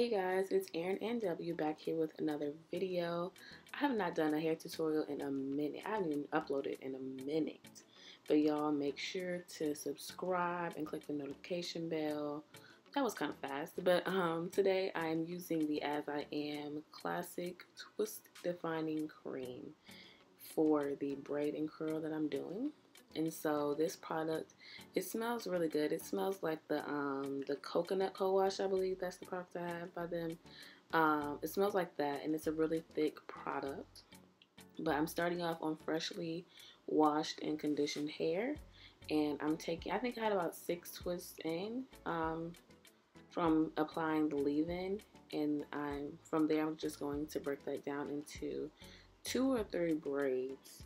Hey guys, it's Erin and W back here with another video. I have not done a hair tutorial in a minute. I haven't even uploaded in a minute. But y'all make sure to subscribe and click the notification bell. That was kind of fast. But today I am using the As I Am Classic Twist Defining Cream for the braid and curl that I'm doing. And so this product, it smells really good. It smells like the coconut co-wash, I believe that's the product I have by them. It smells like that, and it's a really thick product. But I'm starting off on freshly washed and conditioned hair, and I'm taking, I think I had about 6 twists in from applying the leave-in, and from there I'm just going to break that down into 2 or 3 braids.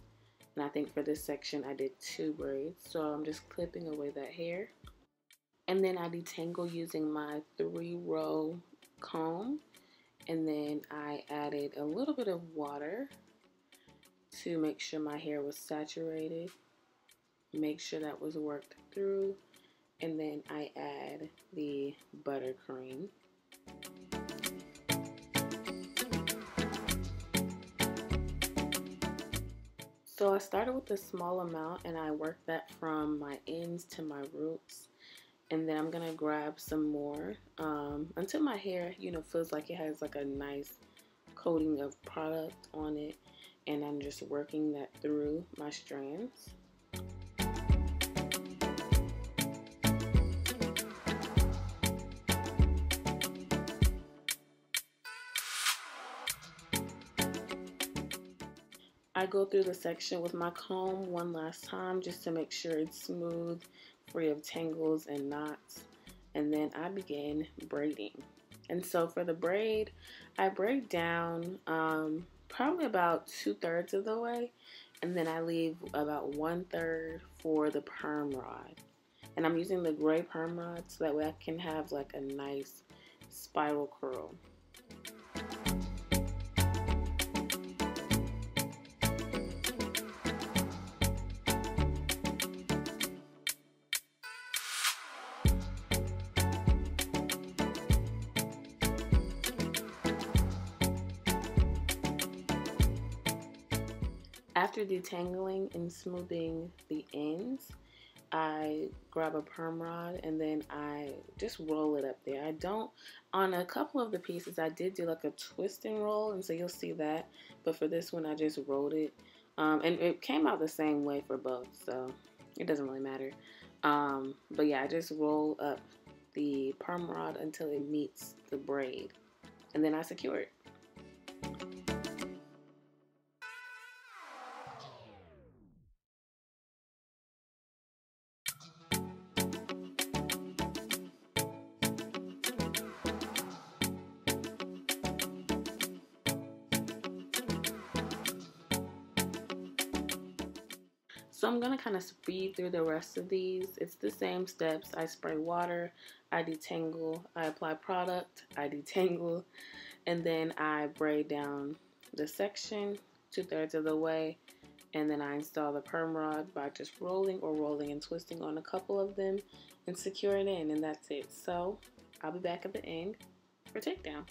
And I think for this section I did 2 braids, so I'm just clipping away that hair. And then I detangle using my 3-row comb, and then I added a little bit of water to make sure my hair was saturated, make sure that was worked through, and then I add the buttercream. So I started with a small amount and I worked that from my ends to my roots, and then I'm gonna grab some more until my hair, feels like it has like a nice coating of product on it, and I'm just working that through my strands. I go through the section with my comb one last time just to make sure it's smooth, free of tangles and knots, and then I begin braiding. And so for the braid, I braid down probably about 2/3 of the way, and then I leave about 1/3 for the perm rod. And I'm using the gray perm rod so that way I can have like a nice spiral curl. After detangling and smoothing the ends, I grab a perm rod and then I just roll it up there. On a couple of the pieces, I did do like a twist and roll, and so you'll see that. But for this one, I just rolled it. And it came out the same way for both, so it doesn't really matter. But yeah, I just roll up the perm rod until it meets the braid, and then I secure it. So I'm going to kind of speed through the rest of these. It's the same steps. I spray water, I detangle, I apply product, I detangle, and then I braid down the section 2/3 of the way, and then I install the perm rod by just rolling and twisting on a couple of them and secure it in, and that's it. So I'll be back at the end for takedown.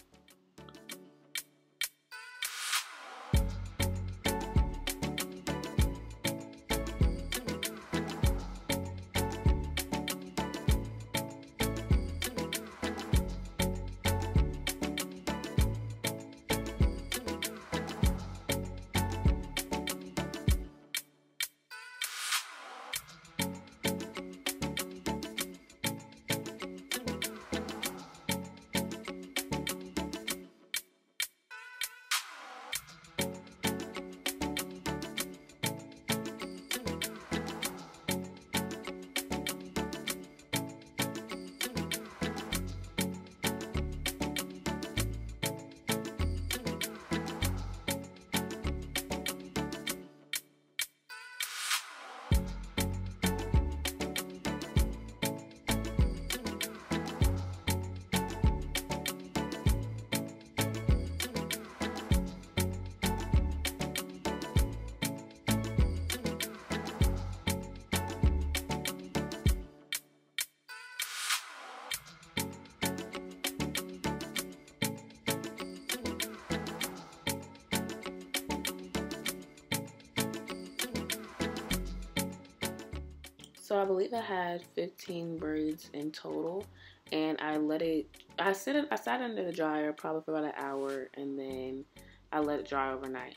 So I believe I had 15 braids in total, and I sat it under the dryer probably for about an hour, and then I let it dry overnight.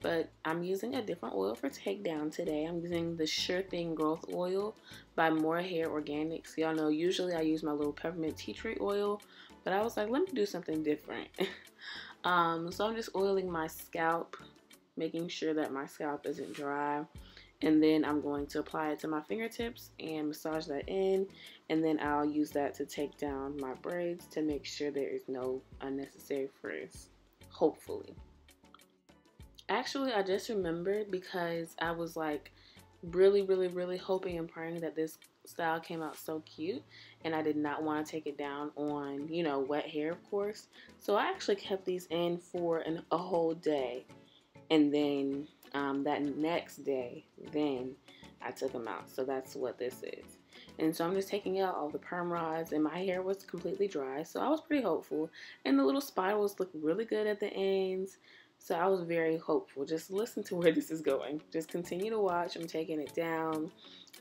But I'm using a different oil for takedown today. I'm using the Sure Thing Growth Oil by More Hair Organics. Y'all know usually I use my little peppermint tea tree oil, but I was like, let me do something different. So I'm just oiling my scalp, making sure that my scalp isn't dry. And then I'm going to apply it to my fingertips and massage that in. And then I'll use that to take down my braids to make sure there is no unnecessary frizz, hopefully. Actually, I just remembered because I was like really hoping and praying that this style came out so cute, and I did not want to take it down on, you know, wet hair, of course. So I actually kept these in for a whole day, and then that next day, then I took them out. So that's what this is. And so I'm just taking out all the perm rods, and my hair was completely dry, so I was pretty hopeful. And the little spirals look really good at the ends, so I was very hopeful. Just listen to where this is going. Just continue to watch. I'm taking it down,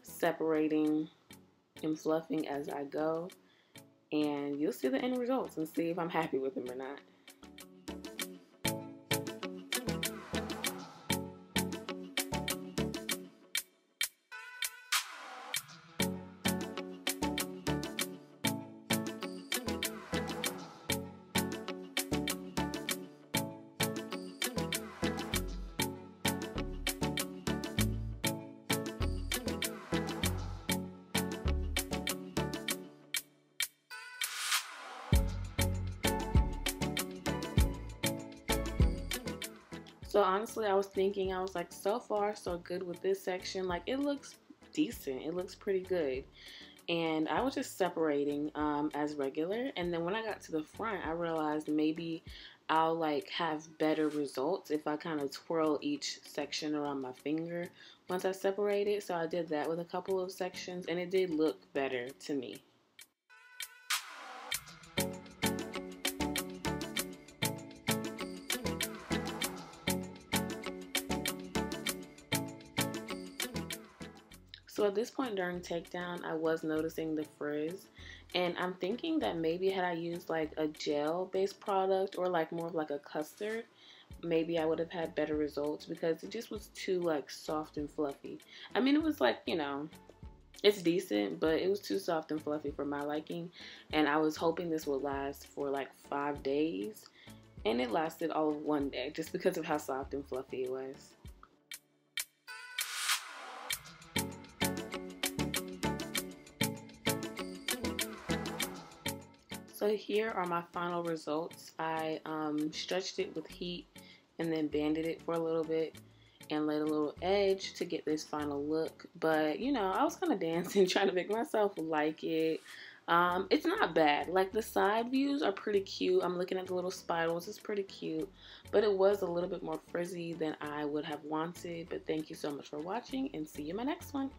separating and fluffing as I go, and you'll see the end results and see if I'm happy with them or not. So honestly, I was like, so far so good with this section. Like, it looks decent. It looks pretty good. And I was just separating as regular. And then when I got to the front, I realized maybe I'll like have better results if I kind of twirl each section around my finger once I separate it. So I did that with a couple of sections, and it did look better to me. So at this point during takedown, I was noticing the frizz, and I'm thinking that maybe had I used like a gel-based product or like more of like a custard, maybe I would have had better results because it just was too like soft and fluffy. I mean, it was like, you know, it's decent, but it was too soft and fluffy for my liking, and I was hoping this would last for like 5 days, and it lasted all of one day just because of how soft and fluffy it was. So here are my final results. I stretched it with heat and then banded it for a little bit and laid a little edge to get this final look. But, you know, I was kind of dancing, trying to make myself like it. It's not bad. Like, the side views are pretty cute. I'm looking at the little spirals. It's pretty cute. But it was a little bit more frizzy than I would have wanted. But thank you so much for watching, and see you in my next one.